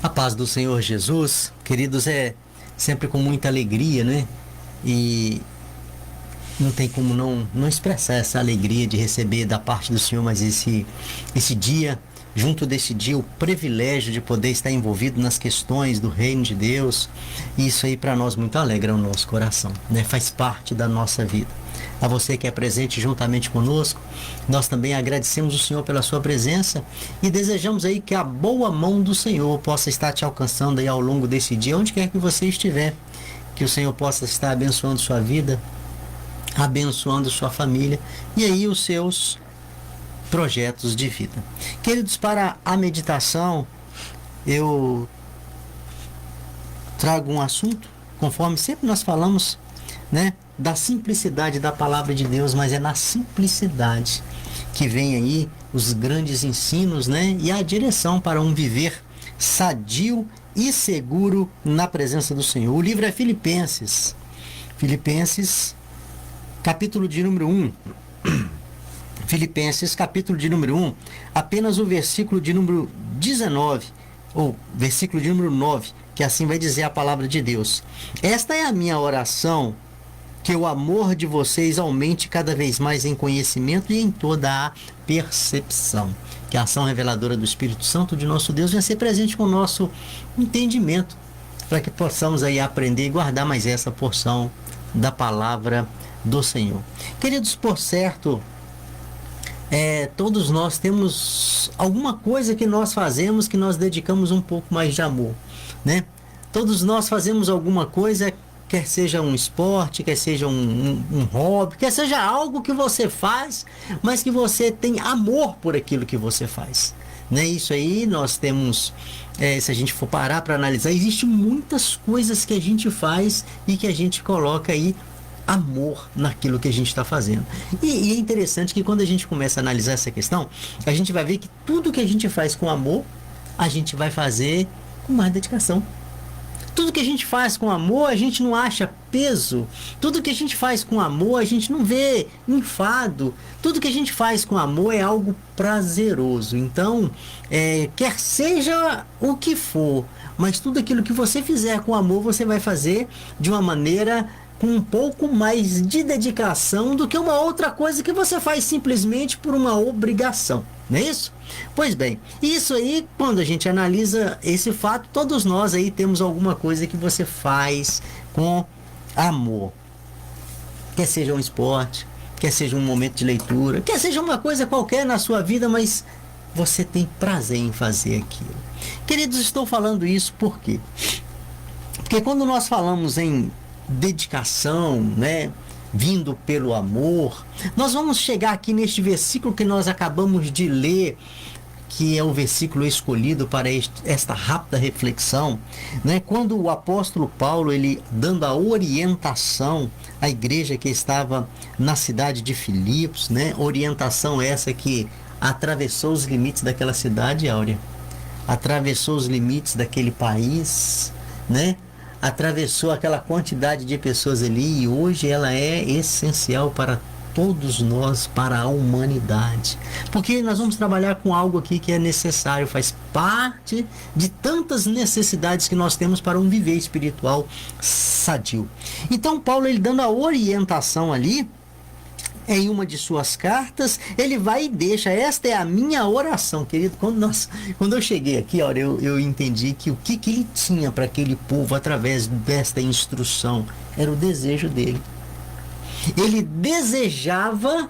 A paz do Senhor Jesus, queridos, é sempre com muita alegria, né? E não tem como não expressar essa alegria de receber da parte do Senhor, mas esse dia, junto desse dia, o privilégio de poder estar envolvido nas questões do reino de Deus, isso aí para nós muito alegra o nosso coração, né? Faz parte da nossa vida. A você que é presente juntamente conosco, nós também agradecemos o Senhor pela sua presença e desejamos aí que a boa mão do Senhor possa estar te alcançando aí ao longo desse dia, onde quer que você estiver, que o Senhor possa estar abençoando sua vida, abençoando sua família e aí os seus projetos de vida. Queridos, para a meditação, eu trago um assunto, conforme sempre nós falamos, né? Da simplicidade da palavra de Deus, mas é na simplicidade que vem aí os grandes ensinos, né? E a direção para um viver sadio e seguro na presença do Senhor. O livro é Filipenses, capítulo de número 1. Filipenses, capítulo de número 1, apenas o versículo de número 19, ou versículo de número 9, que assim vai dizer a palavra de Deus. Esta é a minha oração, que o amor de vocês aumente cada vez mais em conhecimento e em toda a percepção. Que a ação reveladora do Espírito Santo de nosso Deus venha ser presente com o nosso entendimento, para que possamos aí aprender e guardar mais essa porção da palavra do Senhor. Queridos, por certo, todos nós temos alguma coisa que nós fazemos que nós dedicamos um pouco mais de amor, né? Todos nós fazemos alguma coisa, quer seja um esporte, quer seja um hobby, quer seja algo que você faz, mas que você tem amor por aquilo que você faz, né? Isso aí nós temos, se a gente for parar para analisar, existem muitas coisas que a gente faz e que a gente coloca aí amor naquilo que a gente está fazendo. E é interessante que quando a gente começa a analisar essa questão, a gente vai ver que tudo que a gente faz com amor, a gente vai fazer com mais dedicação. Tudo que a gente faz com amor, a gente não acha peso. Tudo que a gente faz com amor, a gente não vê enfado. Tudo que a gente faz com amor é algo prazeroso. Então, quer seja o que for, mas tudo aquilo que você fizer com amor, você vai fazer de uma maneira com um pouco mais de dedicação do que uma outra coisa que você faz simplesmente por uma obrigação. Não é isso? Pois bem, isso aí, quando a gente analisa esse fato, todos nós aí temos alguma coisa que você faz com amor. Quer seja um esporte, quer seja um momento de leitura, quer seja uma coisa qualquer na sua vida, mas você tem prazer em fazer aquilo. Queridos, estou falando isso por quê? Porque quando nós falamos em dedicação, né? Vindo pelo amor, nós vamos chegar aqui neste versículo que nós acabamos de ler, que é o versículo escolhido para esta rápida reflexão, né? Quando o apóstolo Paulo, ele dando a orientação à igreja que estava na cidade de Filipos, né? Orientação essa que atravessou os limites daquela cidade, Áurea, atravessou os limites daquele país, né? Atravessou aquela quantidade de pessoas ali e hoje ela é essencial para todos nós, para a humanidade. Porque nós vamos trabalhar com algo aqui que é necessário, faz parte de tantas necessidades que nós temos para um viver espiritual sadio. Então Paulo, ele dando a orientação ali, em uma de suas cartas, ele vai e deixa, esta é a minha oração, querido. Quando eu cheguei aqui, olha, eu entendi que o que ele tinha para aquele povo através desta instrução era o desejo dele. Ele desejava,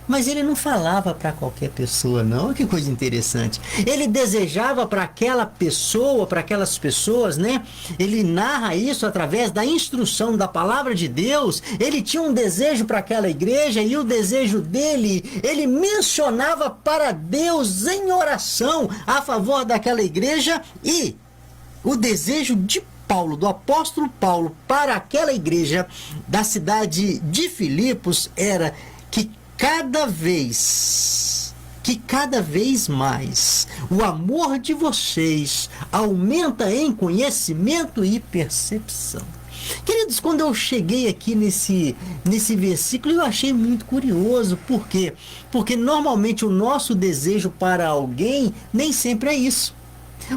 mas ele não falava para qualquer pessoa, não. Que coisa interessante. Ele desejava para aquela pessoa, para aquelas pessoas, né? Ele narra isso através da instrução da palavra de Deus. Ele tinha um desejo para aquela igreja e o desejo dele, ele mencionava para Deus em oração a favor daquela igreja, e o desejo de Paulo, do apóstolo Paulo, para aquela igreja da cidade de Filipos era que cada vez mais o amor de vocês aumenta em conhecimento e percepção. Queridos, quando eu cheguei aqui nesse versículo, eu achei muito curioso. Por quê? Porque normalmente o nosso desejo para alguém nem sempre é isso.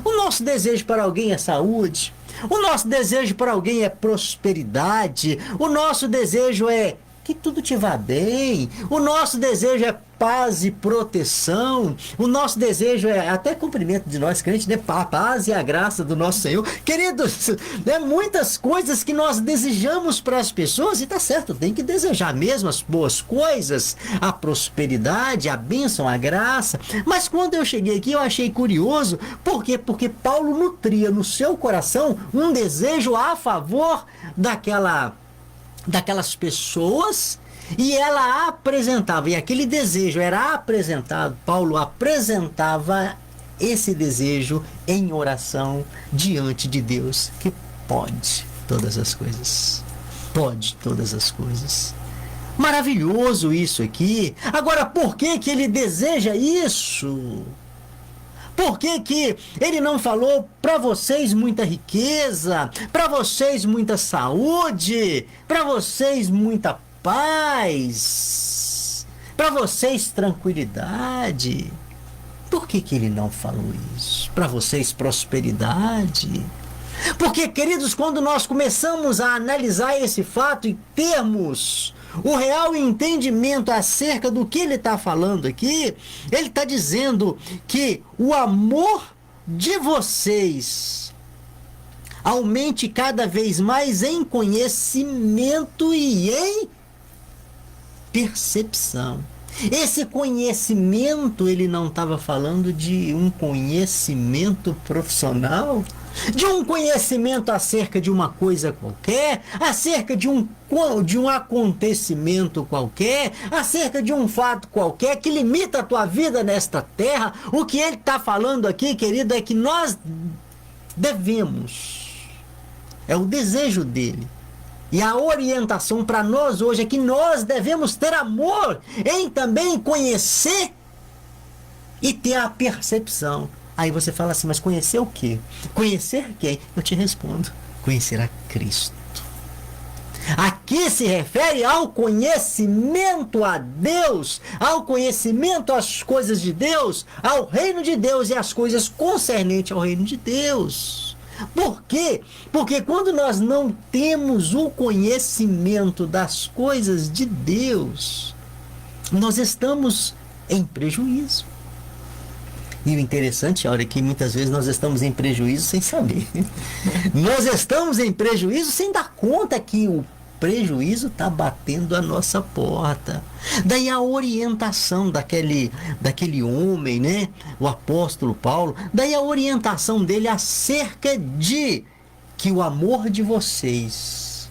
O nosso desejo para alguém é saúde. O nosso desejo para alguém é prosperidade. O nosso desejo é que tudo te vá bem. O nosso desejo é paz e proteção. O nosso desejo é até cumprimento de nós crentes, né? A paz e a graça do nosso Senhor. Queridos, né? Muitas coisas que nós desejamos para as pessoas, e tá certo, tem que desejar mesmo as boas coisas, a prosperidade, a bênção, a graça. Mas quando eu cheguei aqui, eu achei curioso. Por quê? Porque Paulo nutria no seu coração um desejo a favor daquelas pessoas, e ela apresentava, e aquele desejo era apresentado, Paulo apresentava esse desejo em oração diante de Deus, que pode todas as coisas. Pode todas as coisas. Maravilhoso isso aqui. Agora, por que que ele deseja isso? Por que que ele não falou para vocês muita riqueza, para vocês muita saúde, para vocês muita paz, para vocês tranquilidade? Por que que ele não falou isso? Para vocês prosperidade? Porque, queridos, quando nós começamos a analisar esse fato e termos o real entendimento acerca do que ele está falando aqui, ele está dizendo que o amor de vocês aumente cada vez mais em conhecimento e em percepção. Esse conhecimento, ele não estava falando de um conhecimento profissional, de um conhecimento acerca de uma coisa qualquer, acerca de um acontecimento qualquer, acerca de um fato qualquer que limita a tua vida nesta terra. O que ele está falando aqui, querido, é que nós devemos, é o desejo dele, e a orientação para nós hoje é que nós devemos ter amor em também conhecer e ter a percepção. Aí você fala assim, mas conhecer o quê? Conhecer quem? Eu te respondo, conhecer a Cristo. Aqui se refere ao conhecimento a Deus, ao conhecimento às coisas de Deus, ao reino de Deus e às coisas concernentes ao reino de Deus. Por quê? Porque quando nós não temos o conhecimento das coisas de Deus, nós estamos em prejuízo. E o interessante, olha, que muitas vezes nós estamos em prejuízo sem saber. Nós estamos em prejuízo sem dar conta que o prejuízo está batendo a nossa porta. Daí a orientação daquele homem, né? O apóstolo Paulo, daí a orientação dele acerca de que o amor de vocês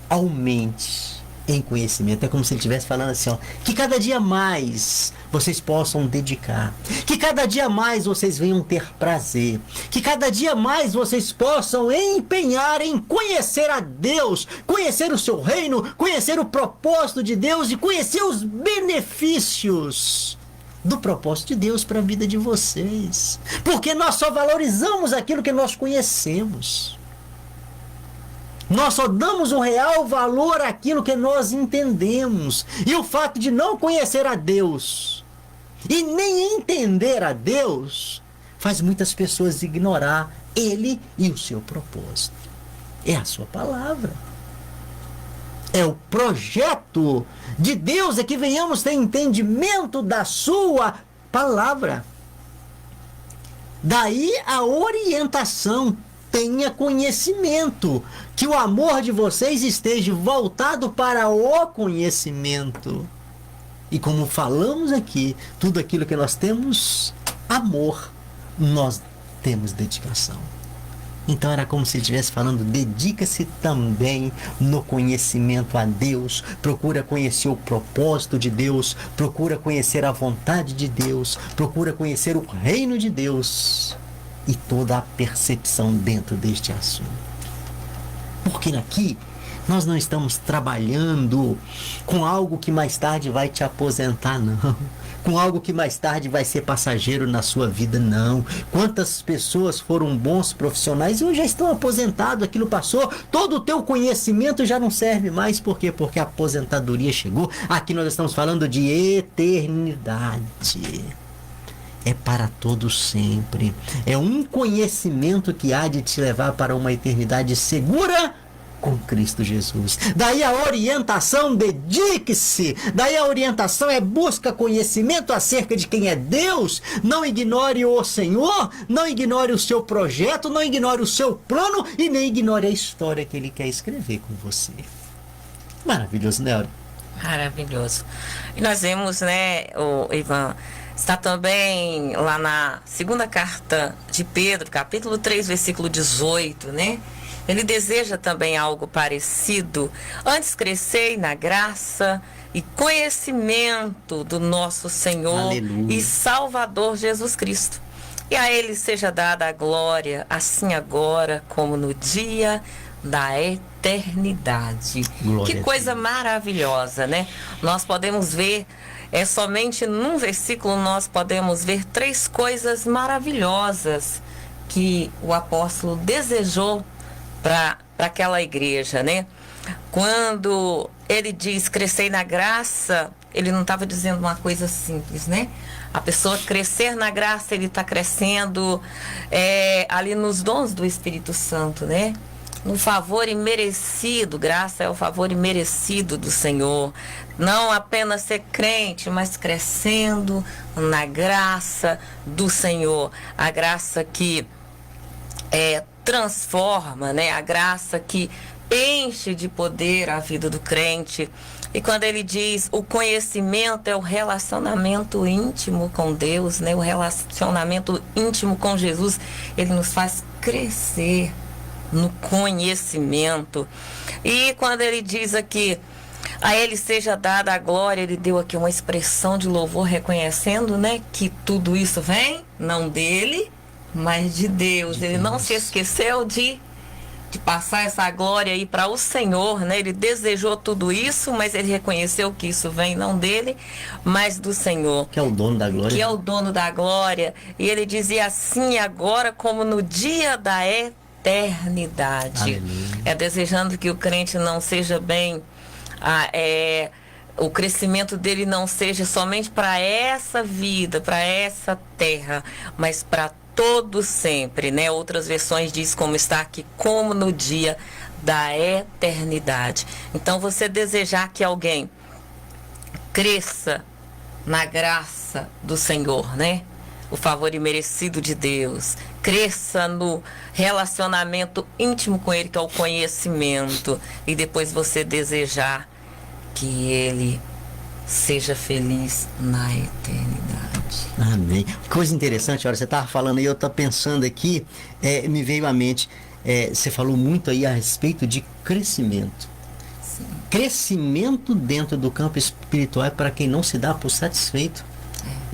aumente em conhecimento. É como se ele estivesse falando assim, ó, que cada dia mais vocês possam dedicar, que cada dia mais vocês venham ter prazer, que cada dia mais vocês possam empenhar em conhecer a Deus, conhecer o seu reino, conhecer o propósito de Deus e conhecer os benefícios do propósito de Deus para a vida de vocês. Porque nós só valorizamos aquilo que nós conhecemos. Nós só damos um real valor àquilo que nós entendemos. E o fato de não conhecer a Deus e nem entender a Deus faz muitas pessoas ignorar Ele e o seu propósito. É a sua palavra. É o projeto de Deus, é que venhamos ter entendimento da sua palavra. Daí a orientação. Tenha conhecimento, que o amor de vocês esteja voltado para o conhecimento. E como falamos aqui, tudo aquilo que nós temos amor, nós temos dedicação. Então era como se ele estivesse falando, dedica-se também no conhecimento a Deus, procura conhecer o propósito de Deus, procura conhecer a vontade de Deus, procura conhecer o reino de Deus. E toda a percepção dentro deste assunto. Porque aqui nós não estamos trabalhando com algo que mais tarde vai te aposentar, não. Com algo que mais tarde vai ser passageiro na sua vida, não. Quantas pessoas foram bons profissionais e hoje já estão aposentados, aquilo passou, todo o teu conhecimento já não serve mais. Por quê? Porque a aposentadoria chegou. Aqui nós estamos falando de eternidade. é para todo sempre. É um conhecimento que há de te levar para uma eternidade segura com Cristo Jesus. Daí a orientação, dedique-se. Daí a orientação é busca conhecimento acerca de quem é Deus. Não ignore o Senhor, não ignore o seu projeto, não ignore o seu plano e nem ignore a história que Ele quer escrever com você. Maravilhoso, né, Aura? Maravilhoso. E nós vemos, né, o Ivan, está também lá na segunda carta de Pedro, capítulo 3, versículo 18, né? Ele deseja também algo parecido. Antes crescei na graça e conhecimento do nosso Senhor Aleluia. e Salvador Jesus Cristo. E a Ele seja dada a glória, assim agora como no dia da eternidade. Glória Que a coisa maravilhosa, né? Nós podemos ver, somente num versículo nós podemos ver 3 coisas maravilhosas que o apóstolo desejou para aquela igreja, né? Quando ele diz crescer na graça, ele não estava dizendo uma coisa simples, né? A pessoa crescer na graça, ele está crescendo ali nos dons do Espírito Santo, né? No favor imerecido, graça é o favor imerecido do Senhor. Não apenas ser crente, mas crescendo na graça do Senhor. A graça que transforma, né? A graça que enche de poder a vida do crente. E quando ele diz o conhecimento é o relacionamento íntimo com Deus, né? O relacionamento íntimo com Jesus, ele nos faz crescer no conhecimento. E quando ele diz aqui, a Ele seja dada a glória, ele deu aqui uma expressão de louvor reconhecendo, né? Que tudo isso vem, não dele, mas de Deus. Ele não se esqueceu de passar essa glória aí para o Senhor, né? Ele desejou tudo isso, mas ele reconheceu que isso vem não dele, mas do Senhor. Que é o dono da glória. Que é o dono da glória. E ele dizia assim agora como no dia da eternidade. Aleluia. Desejando que o crente não seja bem... o crescimento dele não seja somente para essa vida, para essa terra, mas para todo sempre, né? Outras versões diz como está aqui, como no dia da eternidade. Então, você desejar que alguém cresça na graça do Senhor, né? O favor imerecido de Deus, cresça no relacionamento íntimo com Ele, que é o conhecimento, e depois você desejar que Ele seja feliz na eternidade. Amém. Coisa interessante, olha, você estava falando aí, eu estou pensando aqui, me veio à mente, você falou muito aí a respeito de crescimento. Sim. Crescimento dentro do campo espiritual é para quem não se dá por satisfeito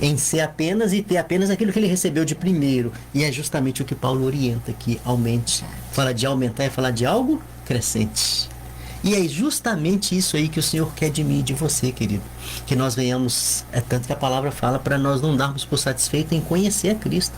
em ser apenas e ter apenas aquilo que ele recebeu de primeiro. E é justamente o que Paulo orienta aqui, aumente. Fala de aumentar é falar de algo crescente. E é justamente isso aí que o Senhor quer de mim e de você, querido. Que nós venhamos, tanto que a palavra fala para nós não darmos por satisfeito em conhecer a Cristo.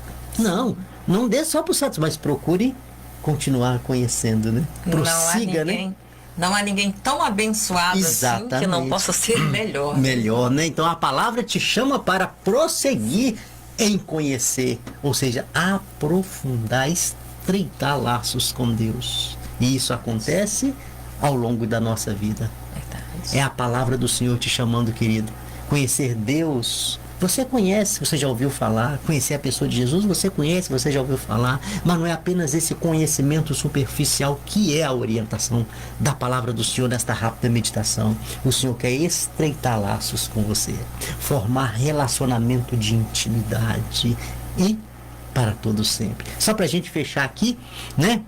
Não dê só por satisfeito, mas procure continuar conhecendo, né? Prossiga, né? Não há ninguém tão abençoado assim que não possa ser melhor. Melhor, né? Então a palavra te chama para prosseguir em conhecer, ou seja, aprofundar, estreitar laços com Deus. E isso acontece ao longo da nossa vida. Verdade. É a palavra do Senhor te chamando, querido. Conhecer Deus, você conhece, você já ouviu falar. Conhecer a pessoa de Jesus, você conhece, você já ouviu falar. Mas não é apenas esse conhecimento superficial que é a orientação da palavra do Senhor nesta rápida meditação. O Senhor quer estreitar laços com você, formar relacionamento de intimidade e para todo sempre. Só para a gente fechar aqui, né?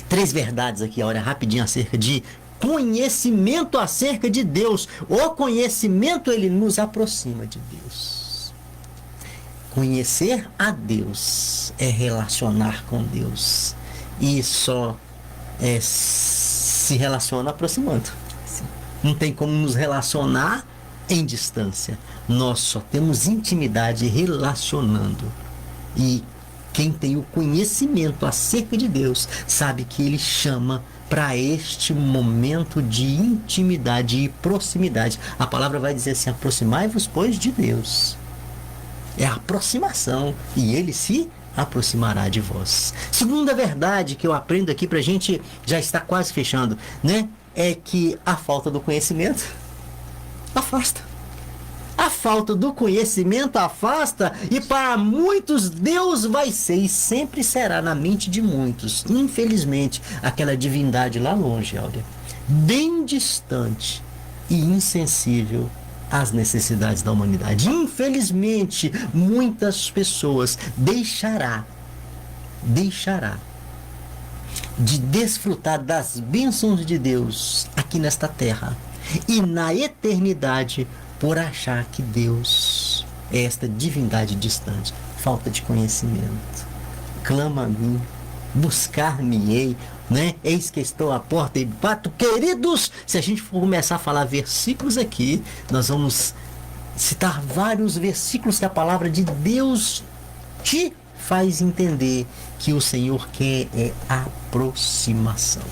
3 verdades aqui, olha, rapidinho, acerca de conhecimento acerca de Deus. O conhecimento, ele nos aproxima de Deus. Conhecer a Deus é relacionar com Deus. E só se relaciona aproximando. Sim. Não tem como nos relacionar em distância. Nós só temos intimidade relacionando. E quem tem o conhecimento acerca de Deus sabe que Ele chama para este momento de intimidade e proximidade. A palavra vai dizer assim: aproximai-vos, pois, de Deus. é a aproximação, e ele se aproximará de vós. Segunda verdade que eu aprendo aqui pra gente já está quase fechando, né? É que a falta do conhecimento afasta. A falta do conhecimento afasta, e para muitos Deus vai ser e sempre será na mente de muitos, infelizmente, aquela divindade lá longe, Áurea, bem distante e insensível às necessidades da humanidade. Infelizmente, muitas pessoas deixará de desfrutar das bênçãos de Deus aqui nesta terra e na eternidade por achar que Deus é esta divindade distante. Falta de conhecimento. Clama a mim, buscar-me-ei, né? Eis que estou à porta e bato. Queridos, se a gente for começar a falar versículos aqui, nós vamos citar vários versículos que a palavra de Deus te faz entender que o Senhor quer é aproximação.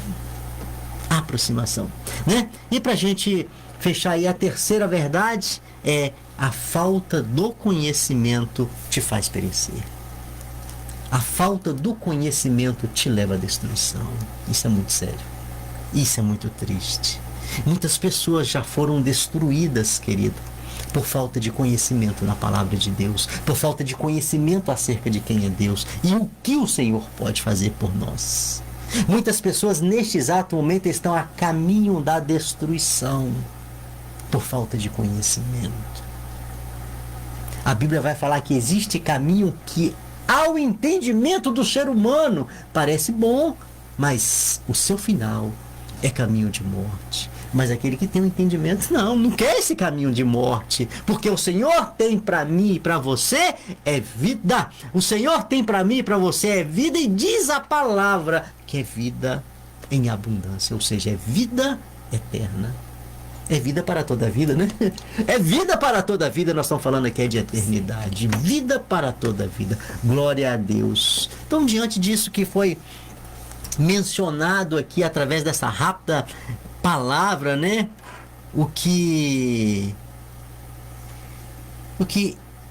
Aproximação, né? E pra gente fechar aí, a terceira verdade é: a falta do conhecimento te faz perecer. A falta do conhecimento te leva à destruição. Isso é muito sério. Isso é muito triste. Muitas pessoas já foram destruídas, querido, por falta de conhecimento na palavra de Deus, por falta de conhecimento acerca de quem é Deus e o que o Senhor pode fazer por nós. Muitas pessoas neste exato momento estão a caminho da destruição por falta de conhecimento. A Bíblia vai falar que existe caminho que, ao entendimento do ser humano, parece bom, mas o seu final é caminho de morte. Mas aquele que tem um entendimento, não quer esse caminho de morte, porque o Senhor tem para mim e para você é vida. O Senhor tem para mim e para você é vida, e diz a palavra que é vida em abundância, ou seja, é vida eterna. É vida para toda a vida, né? É vida para toda a vida, nós estamos falando aqui de eternidade. Vida para toda a vida. Glória a Deus. Então, diante disso que foi mencionado aqui através dessa rápida palavra, né? O que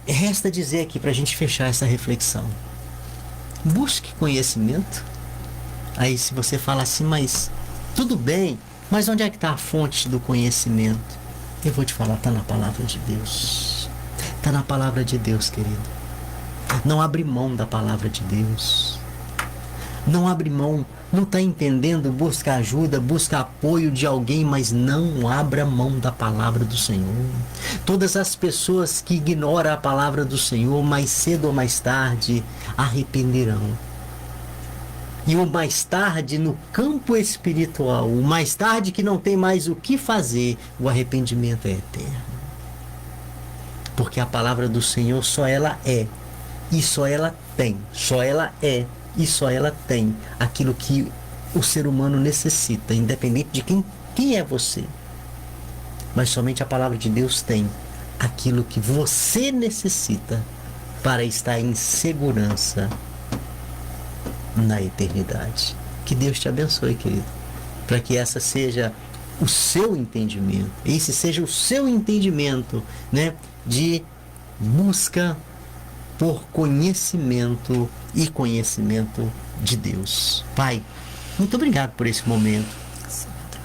resta dizer aqui para a gente fechar essa reflexão: busque conhecimento. Aí se você fala assim, mas tudo bem, mas onde é que está a fonte do conhecimento? Eu vou te falar, está na palavra de Deus. Está na palavra de Deus, querido. Não abre mão da palavra de Deus. Não abre mão. Não está entendendo? Busca ajuda, busca apoio de alguém, mas não abra mão da palavra do Senhor. Todas as pessoas que ignoram a palavra do Senhor, mais cedo ou mais tarde, arrependerão. E o mais tarde no campo espiritual, o mais tarde que não tem mais o que fazer, o arrependimento é eterno. Porque a palavra do Senhor só ela é, e só ela tem, só ela é, e só ela tem aquilo que o ser humano necessita, independente de quem é você. Mas somente a palavra de Deus tem aquilo que você necessita para estar em segurança na eternidade. Que Deus te abençoe, querido, para que essa seja o seu entendimento, esse seja o seu entendimento, né, de busca por conhecimento e conhecimento de Deus. Pai, muito obrigado por esse momento.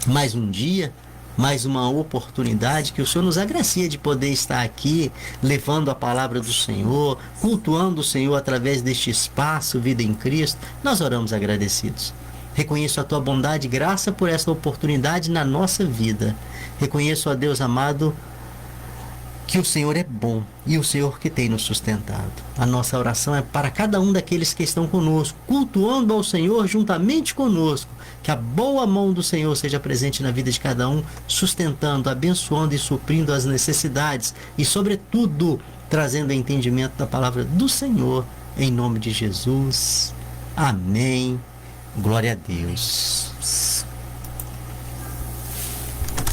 Mais um dia, mais uma oportunidade que o Senhor nos agracia de poder estar aqui, levando a palavra do Senhor, cultuando o Senhor através deste espaço Vida em Cristo. Nós oramos agradecidos. Reconheço a tua bondade e graça por essa oportunidade na nossa vida. Reconheço, ó Deus amado, que o Senhor é bom e o Senhor que tem nos sustentado. A nossa oração é para cada um daqueles que estão conosco, cultuando ao Senhor juntamente conosco. Que a boa mão do Senhor seja presente na vida de cada um, sustentando, abençoando e suprindo as necessidades e, sobretudo, trazendo entendimento da palavra do Senhor, em nome de Jesus. Amém. Glória a Deus.